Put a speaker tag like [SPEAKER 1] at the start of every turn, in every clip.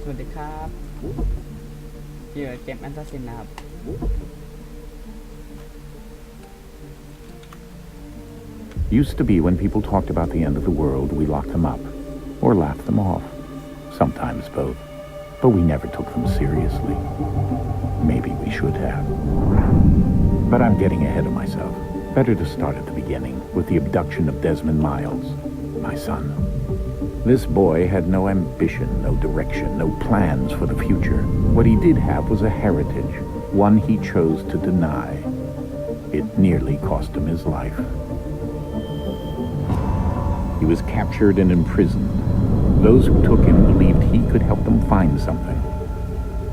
[SPEAKER 1] วัสดีครับอยู่เกมแอนตาซินนะครับ
[SPEAKER 2] Used to be when people talked about the end of the world, we locked them up or laughed them off. Sometimes both. But we never took them seriously. Maybe we should have. But I'm getting ahead of myself. Better to start at the beginning with the abduction of Desmond Miles, my son. This boy had no ambition, no direction, no plans for the future. What he did have was a heritage, one he chose to deny. It nearly cost him his life. He was captured and imprisoned. Those who took him believed he could help them find something.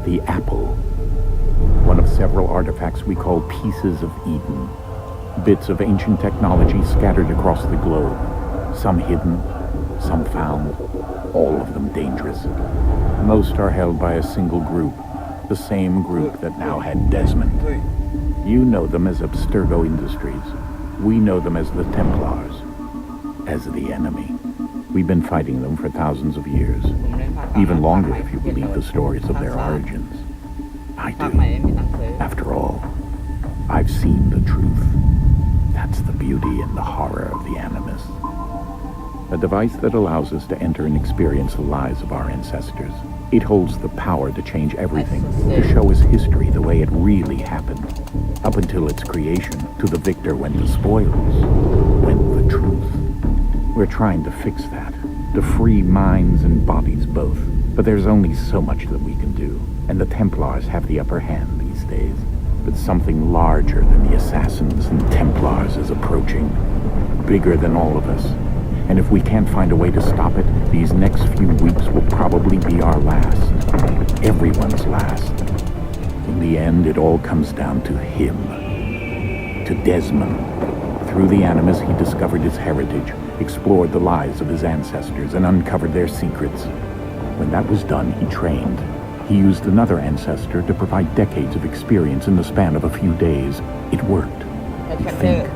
[SPEAKER 2] The apple. One of several artifacts we call pieces of Eden. Bits of ancient technology scattered across the globe. Some hidden, some found, all of them dangerous. Most are held by a single group, the same group that now had Desmond. You know them as Abstergo Industries. We know them as the Templars, as the enemy. We've been fighting them for thousands of years, even longer if you believe the stories of their origins. I do. After all, I've seen the truth. That's the beauty and the horror of the Animus. A device that allows us to enter and experience the lives of our ancestors. It holds the power to change everything, to show us history the way it really happened. Up until its creation, to the victor went the spoils, went the truth. We're trying to fix that, to free minds and bodies both. But there's only so much that we can do, and the Templars have the upper hand these days. But something larger than the Assassins and Templars is approaching, bigger than all of us. And if we can't find a way to stop it, these next few weeks will probably be our last. Everyone's last. In the end, it all comes down to him. To Desmond. Through the Animus, he discovered his heritage, explored the lives of his ancestors, and uncovered their secrets. When that was done, he trained. He used another ancestor to provide decades of experience in the span of a few days. It worked. We think.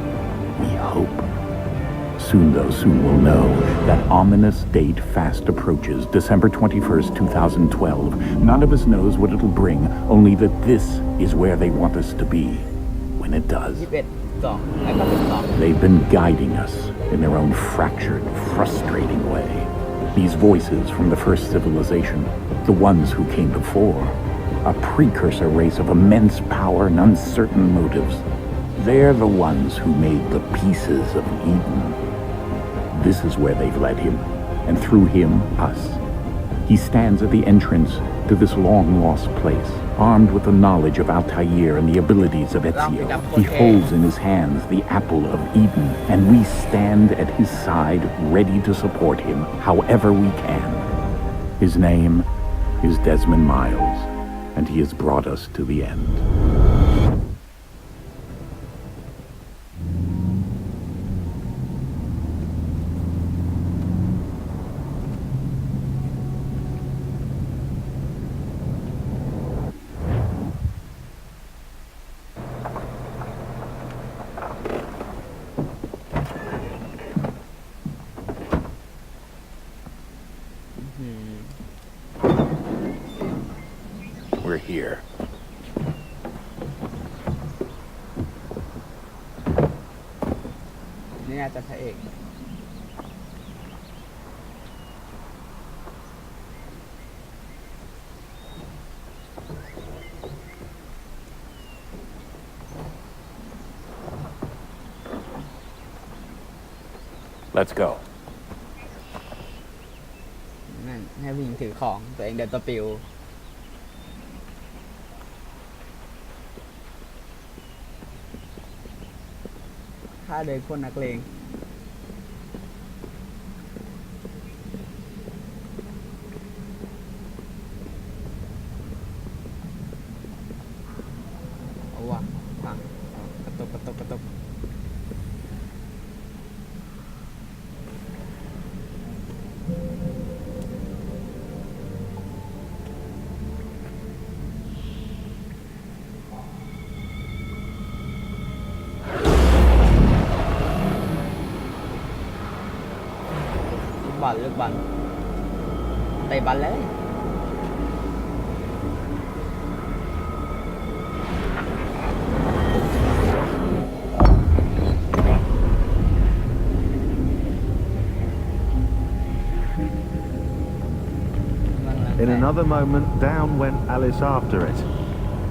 [SPEAKER 2] We hope. Soon, though, soon we'll know. That ominous date fast approaches, December 21st, 2012. None of us knows what it'll bring, only that this is where they want us to be. When it does. They've been guiding us in their own fractured, frustrating way. These voices from the first civilization, the ones who came before, a precursor race of immense power and uncertain motives. They're the ones who made the pieces of Eden. This is where they've led him, and through him, us. He stands at the entrance to this long-lost place, armed with the knowledge of Altair and the abilities of Ezio. He holds in his hands the apple of Eden, and we stand at his side, ready to support him however we can. His name is Desmond Miles, and he has brought us to the end. We're here.
[SPEAKER 1] นี่อาจจะพระเอก
[SPEAKER 2] Let's go.
[SPEAKER 1] นั่นให้ผู้หญิงถือของตัวเองเดินตัวปิวถ้าเดินคนนักเลงเอาวะฟังกระตุกกระตุกกระตุกบอลเลือกบอลเตะบอลเลย
[SPEAKER 3] In another moment, down went Alice after it,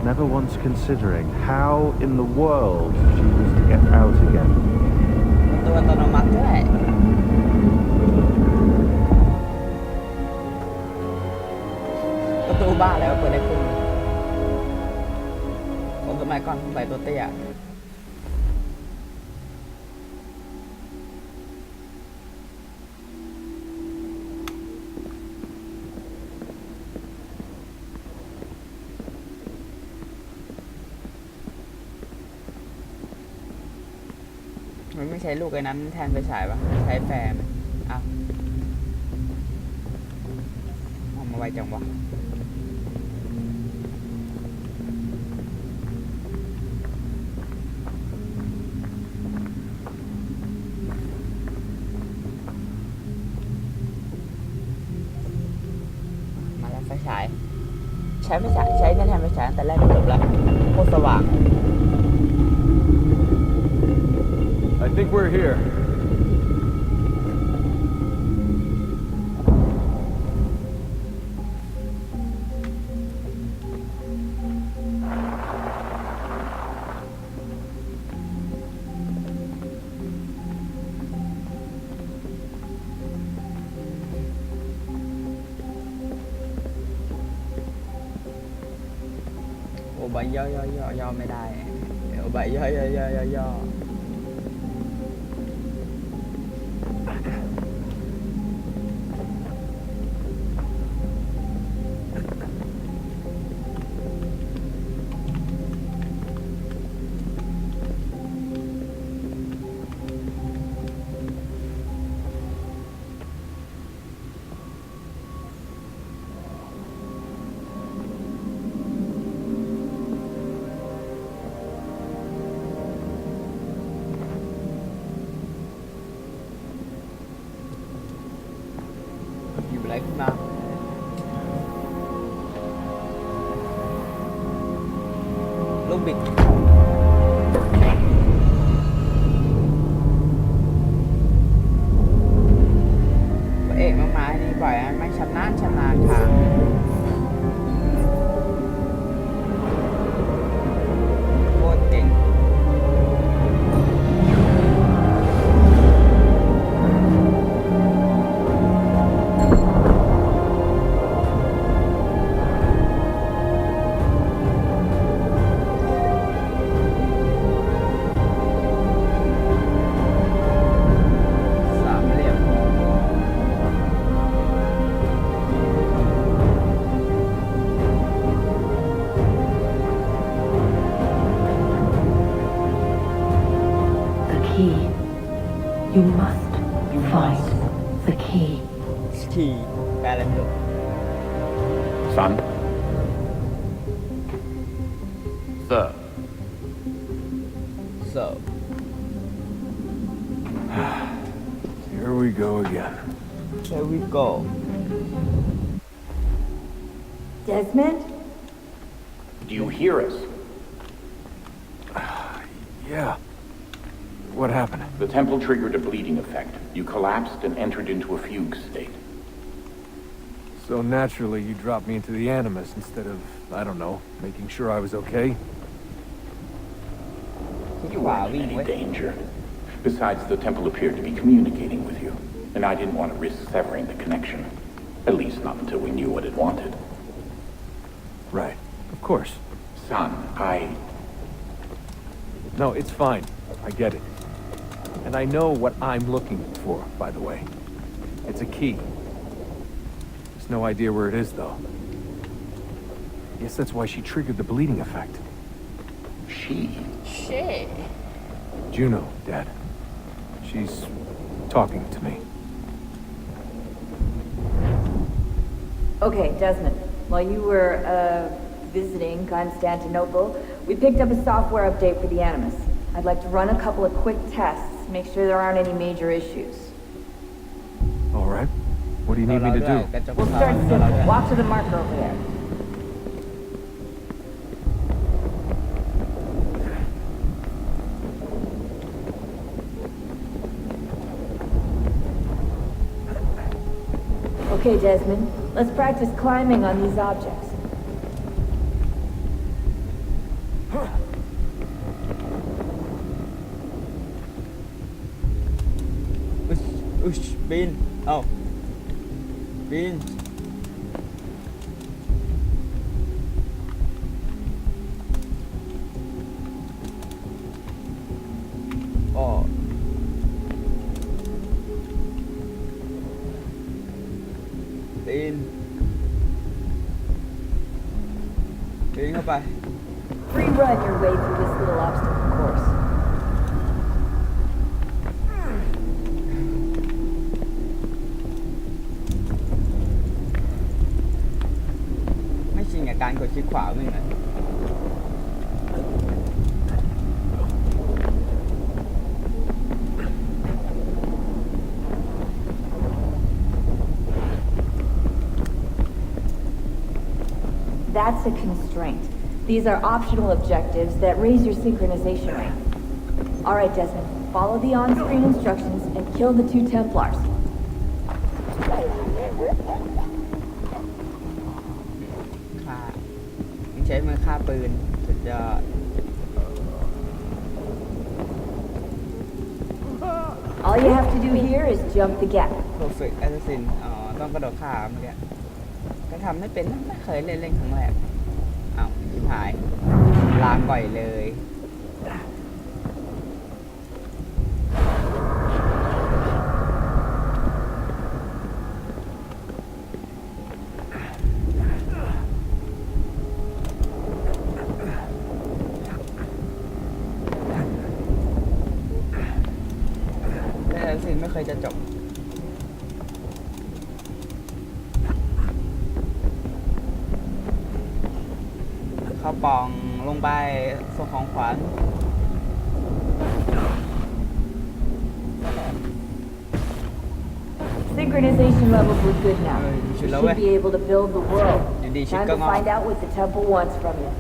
[SPEAKER 3] never once considering how in the world she was to get out again.
[SPEAKER 1] ประตูอัตโนมัติด้วยประตูบ้าแล้วเปิดได้ขึ้นคนสมัยก่อนใส่ตัวเตี้ยมันไม่ใช้ลูกไอ้นั้นแทนไปฉายปะใช้แฟนอ้าวมองมาไวจังวะมาแล้วไฟฉายใช้ไฟฉายใช้แทนไฟฉายตั้งแต่แรกก็จบแล้วโคตรสว่าง
[SPEAKER 4] I think we're here.
[SPEAKER 1] โอ้ใบย่อไม่ได้โอ้ใบย่ออยู่อะไรขึ้นมาลูกบิดพระเอกมากๆนี่บ่อยไม่ชำนาญทางโคตรเก่ง
[SPEAKER 5] You must find the key.
[SPEAKER 1] ขี่แปลอะไรไม่รู้
[SPEAKER 2] Son?
[SPEAKER 4] Sir.
[SPEAKER 1] so
[SPEAKER 4] Here we go again.
[SPEAKER 1] here we go
[SPEAKER 5] Desmond?
[SPEAKER 2] Do you hear us?
[SPEAKER 4] Yeah. What happened?
[SPEAKER 2] The temple triggered a bleeding effect. You collapsed and entered into a fugue state.
[SPEAKER 4] So naturally, you dropped me into the Animus instead of, I don't know, making sure I was okay?
[SPEAKER 1] ที่
[SPEAKER 2] You
[SPEAKER 1] ขวา
[SPEAKER 2] weren't
[SPEAKER 1] วิ่
[SPEAKER 2] in
[SPEAKER 1] ง
[SPEAKER 2] any
[SPEAKER 1] ไว้
[SPEAKER 2] danger. Besides, the temple appeared to be communicating with you, and I didn't want to risk severing the connection. At least not until we knew what it wanted.
[SPEAKER 4] Right. Of course.
[SPEAKER 2] Son,
[SPEAKER 4] No, it's fine. I get it. And I know what I'm looking for, by the way. It's a key. There's no idea where it is, though. Guess that's why she triggered the bleeding effect.
[SPEAKER 2] She?
[SPEAKER 1] shit
[SPEAKER 4] Juno, Dad. She's talking to me.
[SPEAKER 5] Okay, Desmond. While you were, visiting Constantinople, we picked up a software update for the Animus. I'd like to run a couple of quick tests, make sure there aren't any major issues.
[SPEAKER 4] All right. What do you need me to do?
[SPEAKER 5] We'll start simple. Walk to the marker over there. Okay, Desmond. Let's practice climbing on these objects.
[SPEAKER 1] อุ๊ยบินเอ้าบินอ๋อบินเข้าไป
[SPEAKER 5] Free run your way through this little obstacle course.
[SPEAKER 1] ไม่ชินกับการกดคลิกขวามึงเลย
[SPEAKER 5] That's a constraint. These are optional objectives that raise your synchronization rate. Alright, Desmond. Follow the on-screen instructions and kill the 2 Templars.
[SPEAKER 1] ฆ่ามึงใช้มือฆ่าปืนสุดยอด
[SPEAKER 5] All you have to do here is jump the gap.
[SPEAKER 1] perfect assassin อ๋อต้องกระโดดฆ่าเมื่อกี้ก็ทำไม่เป็นนะไม่เคยเล่นครั้งแรกอ้าวชิบหายลาก่อยเลยสิ่งไม่เคยจะจบเข้าปองลงไปส่งของขวัญ
[SPEAKER 5] Synchronization levels look good now.
[SPEAKER 1] You
[SPEAKER 5] You
[SPEAKER 1] should
[SPEAKER 5] should be able to build the world.
[SPEAKER 1] Indeed,
[SPEAKER 5] Time
[SPEAKER 1] should
[SPEAKER 5] to
[SPEAKER 1] come on.
[SPEAKER 5] find out what the temple wants from you.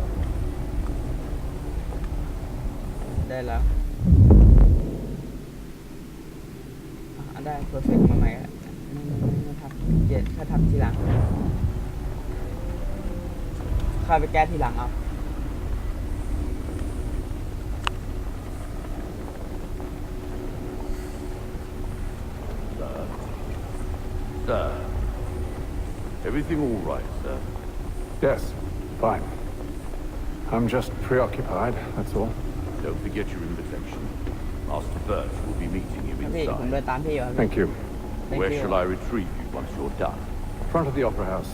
[SPEAKER 1] ได้แล้วได้ perfect มาใหม่แล้วไม่ทำเย็นถ้าทำทีหลังเข้าไปแก้ทีหลังเอา
[SPEAKER 6] Sir. Everything all right, sir?
[SPEAKER 2] Yes, fine. I'm just preoccupied, that's all.
[SPEAKER 6] Don't forget your invitation. Master Birch will be meeting you
[SPEAKER 1] พี่ผมเดิน
[SPEAKER 6] inside.
[SPEAKER 1] ตามพี่อยู่
[SPEAKER 2] Thank you.
[SPEAKER 1] Thank
[SPEAKER 6] Where
[SPEAKER 1] you.
[SPEAKER 6] shall I retrieve you once you're done?
[SPEAKER 2] Front of the Opera House.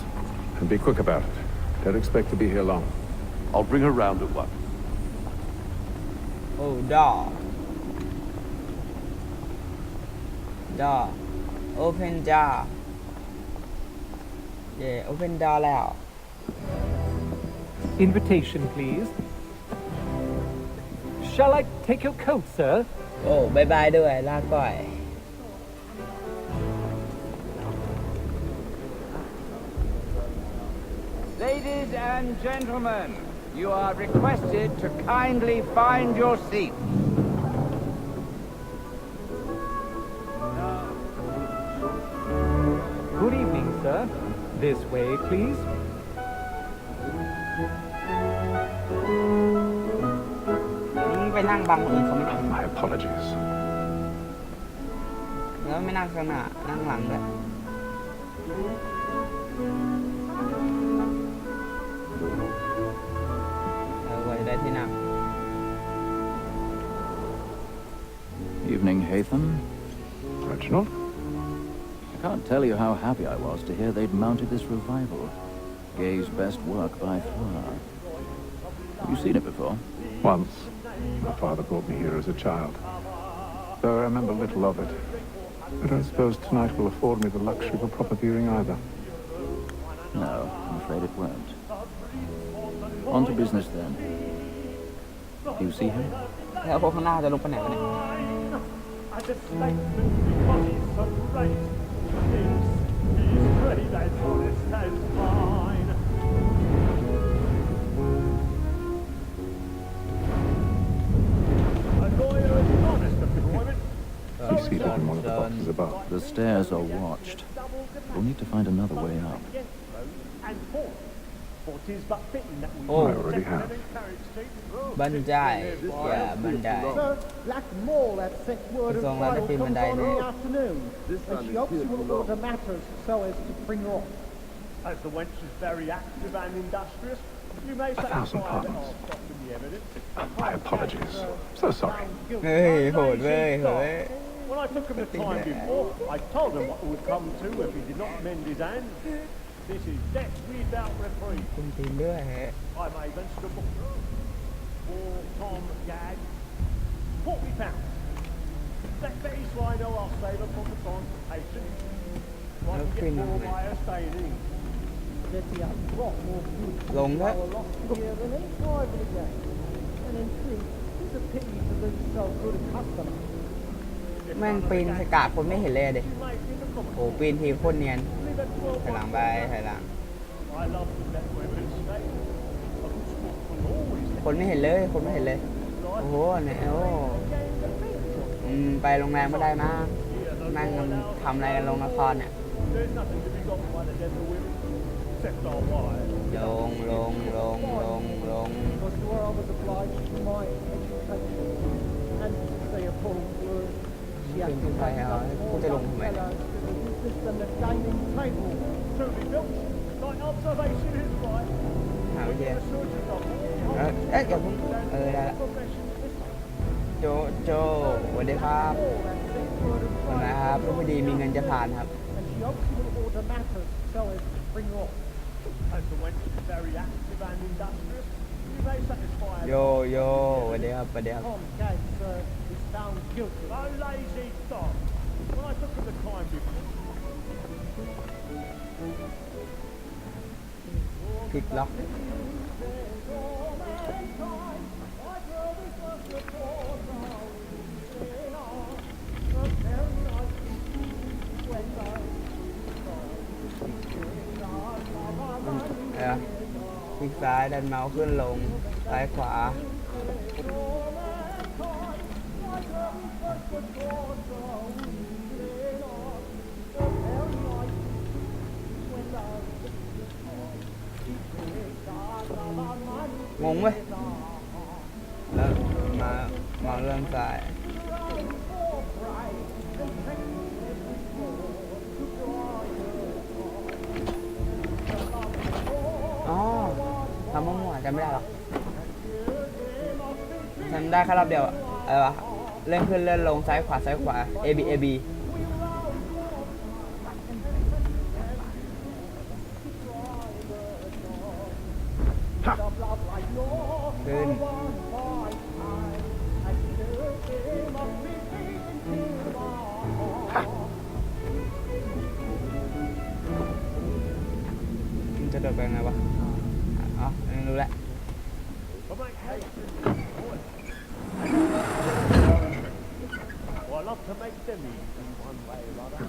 [SPEAKER 2] And be quick about it. Don't expect to be here long.
[SPEAKER 6] I'll bring her round at once.
[SPEAKER 1] โอ้ดอ open door เย่ open door แล้ว
[SPEAKER 7] Invitation, please. Shall I take your coat, sir?
[SPEAKER 1] โอ้บายบายด้วยลาก่อย
[SPEAKER 8] Ladies and gentlemen, you are requested to kindly find your seats.
[SPEAKER 7] Good evening, sir. This way, please.
[SPEAKER 1] มึงไปนั่งบังคนอื่นเขาไม่ได้
[SPEAKER 2] My apologies.
[SPEAKER 1] แล้วไม่นั่งข้างหน้านั่งหลังด้วยไว้ได้ที่นั่ง
[SPEAKER 9] Evening, Haytham.
[SPEAKER 2] Reginald?
[SPEAKER 9] I can't tell you how happy I was to hear they'd mounted this revival. Gay's best work by far. Have you seen it before?
[SPEAKER 2] Once. My father brought me here as a child. Though I remember little of it. I don't suppose tonight will afford me the luxury of a proper viewing either.
[SPEAKER 9] No, I'm afraid it won't. On to business then. Do you see him?
[SPEAKER 1] แล้วพวกข้างหน้าจะลงไปไหนวะเนี่ย
[SPEAKER 2] He's seated in one of the boxes above.
[SPEAKER 9] The stairs are watched. We'll need to find another way up.
[SPEAKER 1] Oh.
[SPEAKER 2] I already have.
[SPEAKER 1] บันไดอย่าบันได
[SPEAKER 10] Sir, Black Mole has sent word of
[SPEAKER 1] It's on like
[SPEAKER 10] trial
[SPEAKER 1] the
[SPEAKER 10] comes
[SPEAKER 1] Monday
[SPEAKER 10] on in
[SPEAKER 1] night.
[SPEAKER 10] the afternoon, and she hopes you will order matters so as to bring her off.
[SPEAKER 6] As the wench is very active and industrious, you may
[SPEAKER 2] 1,000
[SPEAKER 6] satisfy that
[SPEAKER 2] pardons.
[SPEAKER 6] I'll stop in the evidence.
[SPEAKER 2] My apologies. So sorry.
[SPEAKER 1] เฮ้ยโหดเว้ยเฮ้ย
[SPEAKER 6] When I took him the time before, I told him what it would come to if he did not mend his hand. This is death without reprieve.
[SPEAKER 1] คุณตีนด้วย
[SPEAKER 6] I may venture to book for Tom Gag. £40. Let Betty Sly know I'll save her from the transportation. So I can get more by her staying in.
[SPEAKER 10] There'd be a lot more good
[SPEAKER 1] ลงด้วย
[SPEAKER 10] power lost here than any private again. And in truth, it's a pity to lose so good a customer.
[SPEAKER 1] แม่งปีนสกาดคนไม่เห็นเลยเด็
[SPEAKER 6] You may think of them.
[SPEAKER 1] โอ้ปีนทีโคตรเนียน
[SPEAKER 6] Leave it to
[SPEAKER 1] ถอยหลังไปถอยหลัง
[SPEAKER 6] I love to let evidence stay. A good sport will always
[SPEAKER 1] คนไม่เห็นเลย คนไม่เห็นเลย โอ้โหเนี่ยโอ้ไปโรงแรมก็ได้มั้งนั่งทำอะไรกันโรงละครเนี่ย
[SPEAKER 6] There's nothing to be got by the dead of women, except our wives.
[SPEAKER 1] ลง
[SPEAKER 10] Because to her I was obliged to my education. And to say a full word, she had to
[SPEAKER 1] Phải
[SPEAKER 10] take
[SPEAKER 1] hỏi,
[SPEAKER 10] up
[SPEAKER 1] cô
[SPEAKER 10] more
[SPEAKER 1] sẽ
[SPEAKER 10] young
[SPEAKER 1] lùng mày.
[SPEAKER 10] fellows to the business than the gaming table.
[SPEAKER 6] Truly built, like observation is right.
[SPEAKER 1] หาวิทยา
[SPEAKER 6] The surgeon of
[SPEAKER 1] อย่าเพิ่งได้ละ
[SPEAKER 6] profession.
[SPEAKER 1] โจสวัสดีครับนะครับลูกพอดีมีเงินจะผ่านครับ
[SPEAKER 10] And she hopes you will order matters so as to bring her off.
[SPEAKER 6] As the wench is very active and industrious, you may satisfy her.
[SPEAKER 1] โยสวัสดีครับ
[SPEAKER 10] Tom Gates is found guilty.
[SPEAKER 6] A lazy dog. When I took him the time before,
[SPEAKER 1] คลิกล็อก คลิกซ้ายดันเมาส์ขึ้นลงซ้ายขวา งงเว้ยแล้วมาเริ่มซ้ายอ๋อทำมั่วๆจำไม่ได้หรอกจำได้แค่รอบเดียวอะไรวะเลื่อนขึ้นเลื่อนลงซ้ายขวาA B ขึ้นมันจะโดดไปไงวะอ๋ออันนี้รู้แล้ว
[SPEAKER 6] well, I love to make them easy one way or other.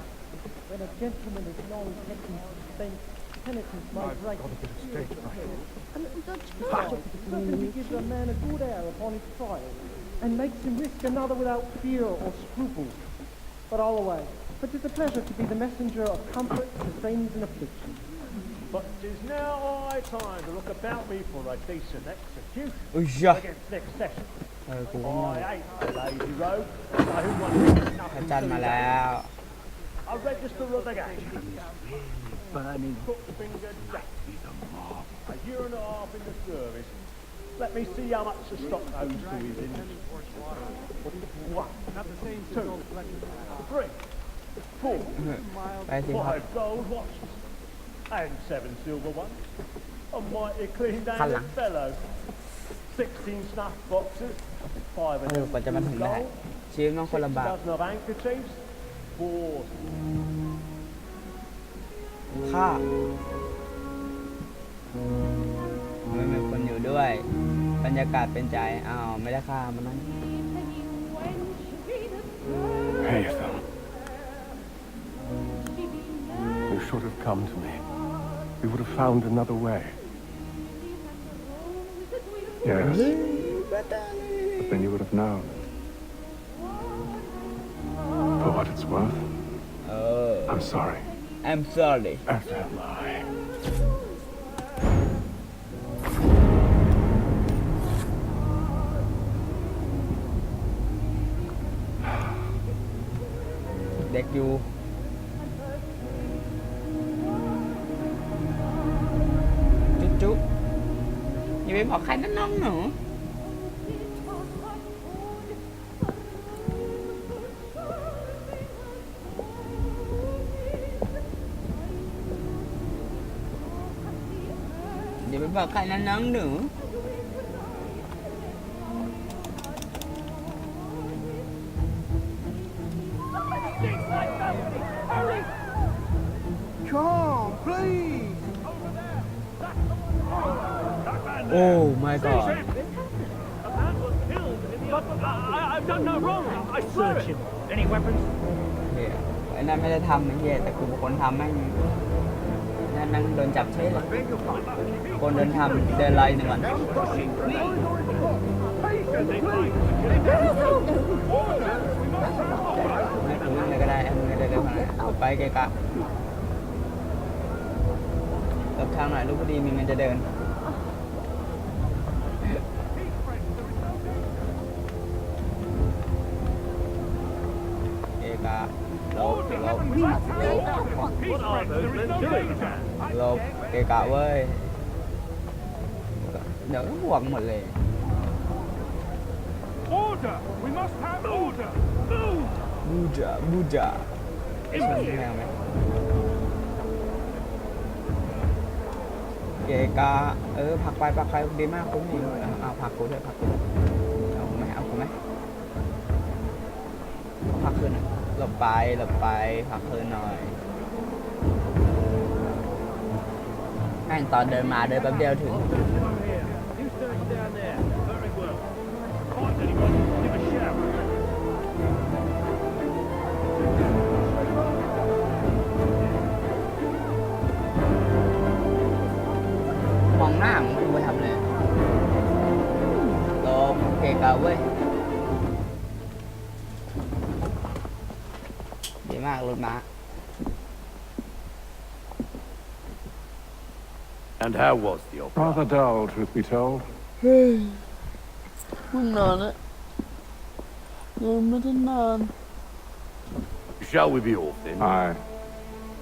[SPEAKER 10] When a gentleman is long taken suspense, penitence may break. A little Dutch certainly gives a man a good air upon his trial, and makes him risk another without fear or scruple. But all away. But 'tis a pleasure to be the messenger of comfort to friends in affliction.
[SPEAKER 6] But 'tis now high time to look about me for a decent execution
[SPEAKER 1] อุ้ยจ้ะ
[SPEAKER 6] against next session.
[SPEAKER 1] กูก็ไม่
[SPEAKER 6] I ain't a lazy rogue, so who wants
[SPEAKER 1] พระจันทร์มาแล้ว
[SPEAKER 6] a register of the game. Cook finger jack. A year and a half in the service. Let me see how much the stock owes to his industry. 1, 2, 3, 4,
[SPEAKER 1] ไปสิครับ
[SPEAKER 6] 5 gold watches and 7 silver ones. A mighty clean
[SPEAKER 1] Khăn lắm.
[SPEAKER 6] handed fellow. 16 snuff boxes, 5 and
[SPEAKER 1] กว่าจะมาถึงได้
[SPEAKER 6] gold,
[SPEAKER 1] ชีวิตต้องคนลำบาก
[SPEAKER 6] dozen of handkerchiefs, 4
[SPEAKER 1] ค่าไม่มีคนอยู่ด้วย บรรยากาศเป็นใจอ้าวไม่ได้ค่ามันนั่น
[SPEAKER 2] Hey, Ethel. You should have come to me. We would have found another way. Yes. But then you would have known. For what it's worth, I'm sorry.
[SPEAKER 1] I'm sorry
[SPEAKER 2] After a lie.
[SPEAKER 1] เด็กอยู่จุ๊อย่าไปบอกใครนะน้องหนูอย่าไปบอกใครนะน้องหนู
[SPEAKER 6] Come, please!
[SPEAKER 1] Oh my god
[SPEAKER 6] I've done no wrong. I swear it. Any weapons?
[SPEAKER 1] เฮียไอ้นั่นไม่ได้ทำไอ้เฮียแต่กูเป็นคนทำแม่งนั่นแม่งโดนจับเฉยเลยคนเดินทำเดินไล่หนึ่งก่อนไม่กูวิ่งเลยก็ได้มึงเลยเอาไปเกะกะหลบทางหน่อยลูกพอดีมีมันจะเดินเกะกะหลบเกะกะเว้ยเดี๋ยวก็ห่วงหมดเลย
[SPEAKER 6] Order! We must have order!
[SPEAKER 1] บูจาชนแมวไหมเกกาผักไปดีมากคุณนี่เอาผักกูด้วยเอากูไหมผักคืนหลบไปผักคืนหน่อยแม่งตอนเดินมาเดินแป๊บเดียวถึง
[SPEAKER 6] You search down there. Very well. Find anyone, give a shout.
[SPEAKER 1] มองหน้ามึงกูไปทำเลยลบเกกาเว้ยดีมากรถม้า
[SPEAKER 9] And how was the opera?
[SPEAKER 2] Rather dull, truth be told.
[SPEAKER 1] มึงนอนนะไม่ได้นอน
[SPEAKER 9] Shall we be off then?
[SPEAKER 2] Aye.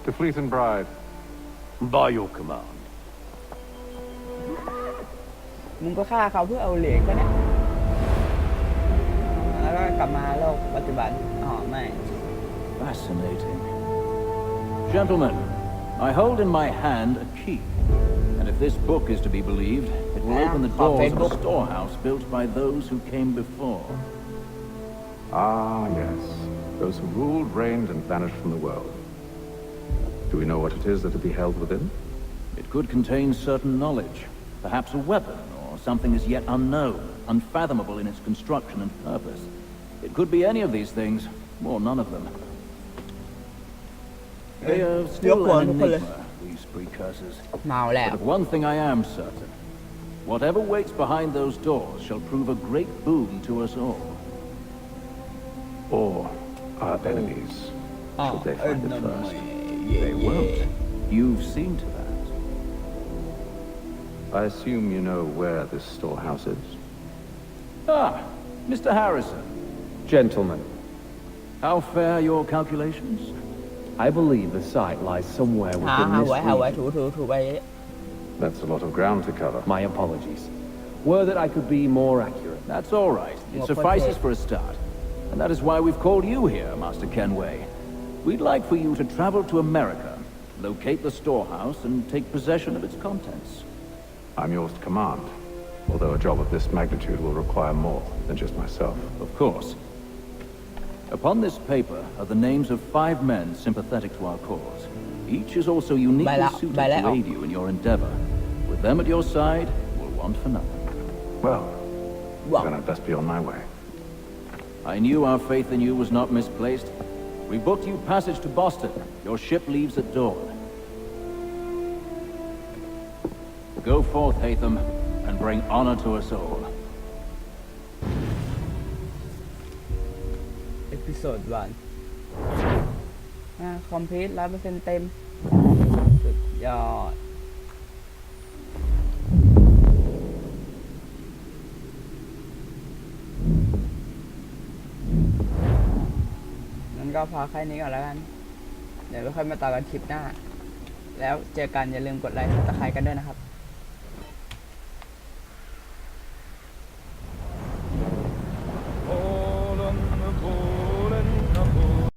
[SPEAKER 2] To Fleet and Bride.
[SPEAKER 9] By your command.
[SPEAKER 1] มึงก็ฆ่าเขาเพื่อเอาเหรียญก็ได้แล้วก็กลับมาโลกปัจจุบันไม่
[SPEAKER 9] Fascinating. Gentlemen, I hold in my hand a key. And if this book is to be believed, it will open the doors of a storehouse built by those who came before.
[SPEAKER 2] Ah, yes. Those who ruled, reigned, and vanished from the world. Do we know what it is that will be held within?
[SPEAKER 9] It could contain certain knowledge, perhaps a weapon, or something as yet unknown, unfathomable in its construction and purpose. It could be any of these things, or none of them. They are still an enigma, these precursors.
[SPEAKER 1] เมาแล้ว
[SPEAKER 9] But of one thing I am certain. Whatever waits behind those doors shall prove a great boon to us all.
[SPEAKER 2] Or our enemies, should they find it first?
[SPEAKER 9] They won't. You've seen to that.
[SPEAKER 2] I assume you know where this storehouse is?
[SPEAKER 9] Ah, Mr. Harrison.
[SPEAKER 11] Gentlemen,
[SPEAKER 9] How fair your calculations?
[SPEAKER 11] I believe the site lies somewhere
[SPEAKER 1] หา
[SPEAKER 11] within this
[SPEAKER 1] ไว้
[SPEAKER 11] region.
[SPEAKER 1] ถูไป
[SPEAKER 2] That's a lot of ground to cover.
[SPEAKER 11] My apologies. Were that I could be more accurate.
[SPEAKER 9] That's all right. It suffices for a start. And that is why we've called you here, Master Kenway. We'd like for you to travel to America, locate the storehouse, and take possession of its contents.
[SPEAKER 2] I'm yours to command, although a job of this magnitude will require more than just myself.
[SPEAKER 9] Of course. Upon this paper are the names of 5 men sympathetic to our cause. Each is also uniquely suited to aid you in your endeavor. With them at your side, you will want for nothing.
[SPEAKER 2] Well, then I'd best be on my way.
[SPEAKER 9] I knew our faith in you was not misplaced. We booked you passage to Boston. Your ship leaves at dawn. Go forth, Hatham, and bring honor to us all.
[SPEAKER 1] เอพิโซด1 คอมพลีท100%เต็มสุดยอดงั้นก็พอแค่นี้ก่อนแล้วกันเดี๋ยวเราค่อยมาต่อกันคลิปหน้าแล้วเจอกันอย่าลืมกดไลค์กดติดตามกันด้วยนะครับ